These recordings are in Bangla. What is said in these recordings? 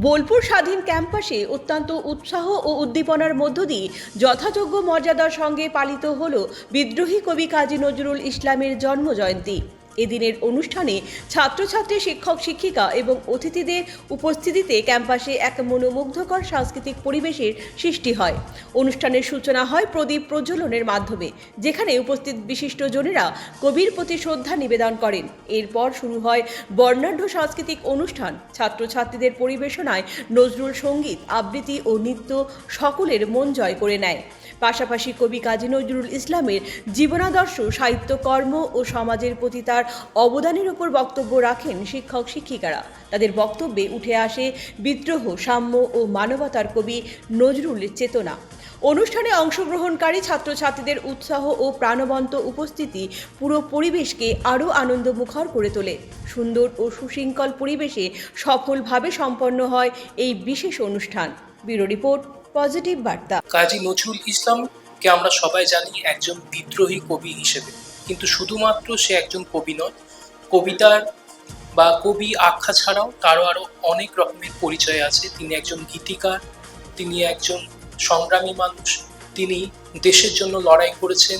বোলপুর স্বাধীন ক্যাম্পাসে অত্যন্ত উৎসাহ ও উদ্দীপনার মধ্য দিয়ে যথাযোগ্য মর্যাদার সঙ্গে পালিত হল বিদ্রোহী কবি কাজী নজরুল ইসলামের জন্মজয়ন্তী। এদিনের অনুষ্ঠানে ছাত্রছাত্রী, শিক্ষক শিক্ষিকা এবং অতিথিদের উপস্থিতিতে ক্যাম্পাসে এক মনোমুগ্ধকর সাংস্কৃতিক পরিবেশের সৃষ্টি হয়। অনুষ্ঠানের সূচনা হয় প্রদীপ প্রজ্বলনের মাধ্যমে, যেখানে উপস্থিত বিশিষ্টজনেরা কবির প্রতি শ্রদ্ধা নিবেদন করেন। এরপর শুরু হয় বর্ণাঢ্য সাংস্কৃতিক অনুষ্ঠান। ছাত্রছাত্রীদের পরিবেশনায় নজরুল সঙ্গীত, আবৃত্তি ও নৃত্য সকলের মন জয় করে নেয়। পাশাপাশি কবি কাজী নজরুল ইসলামের জীবনাদর্শ, সাহিত্যকর্ম ও সমাজের প্রতি তার অবদানের উপর বক্তব্য রাখেন শিক্ষক শিক্ষিকারা। তাদের বক্তব্যে উঠে আসে বিদ্রোহ, সাম্য ও মানবতার কবি নজরুলের চেতনা। অনুষ্ঠানে অংশগ্রহণকারী ছাত্রছাত্রীদের উৎসাহ ও প্রাণবন্ত উপস্থিতি পুরো পরিবেশকে আরও আনন্দমুখর করে তোলে। সুন্দর ও সুশৃঙ্খল পরিবেশে সফলভাবে সম্পন্ন হয় এই বিশেষ অনুষ্ঠান। ব্যুরো রিপোর্ট, পজিটিভ বার্তা। কাজী নজরুল ইসলামকে আমরা সবাই জানি একজন বিদ্রোহী কবি হিসেবে, কিন্তু শুধুমাত্র সে একজন কবি নয়, কবিতার বা কবি আখ্যা ছাড়াও তারও আরও অনেক রকমের পরিচয় আছে। তিনি একজন গীতিকার, তিনি একজন সংগ্রামী মানুষ, তিনি দেশের জন্য লড়াই করেছেন,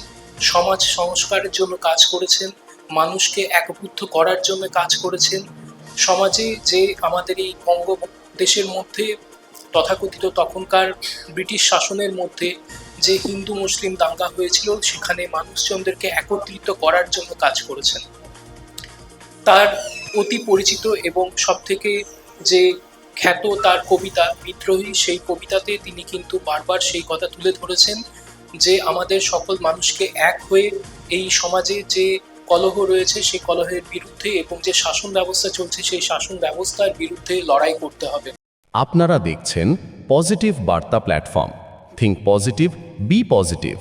সমাজ সংস্কারের জন্য কাজ করেছেন, মানুষকে একভূত করার জন্য কাজ করেছেন। সমাজে যে আমাদের এই বঙ্গদেশের মধ্যে তথাকথিত তখনকার ব্রিটিশ শাসনের মধ্যে যে হিন্দু মুসলিম দাঙ্গা হয়েছিল, সেখানে মানুষজনদেরকে একত্রিত করার জন্য কাজ করেছেন। তার অতি পরিচিত এবং সবথেকে যে খ্যাত তার কবিতা বিদ্রোহী, সেই কবিতাতে তিনি কিন্তু বারবার সেই কথা তুলে ধরেছেন যে আমাদের সকল মানুষকে এক হয়ে এই সমাজে যে কলহ রয়েছে সেই কলহের বিরুদ্ধে এবং যে শাসন ব্যবস্থা চলছে সেই শাসন ব্যবস্থার বিরুদ্ধে লড়াই করতে হবে। আপনারা দেখছেন পজিটিভ বার্তা platform. Think positive, be positive.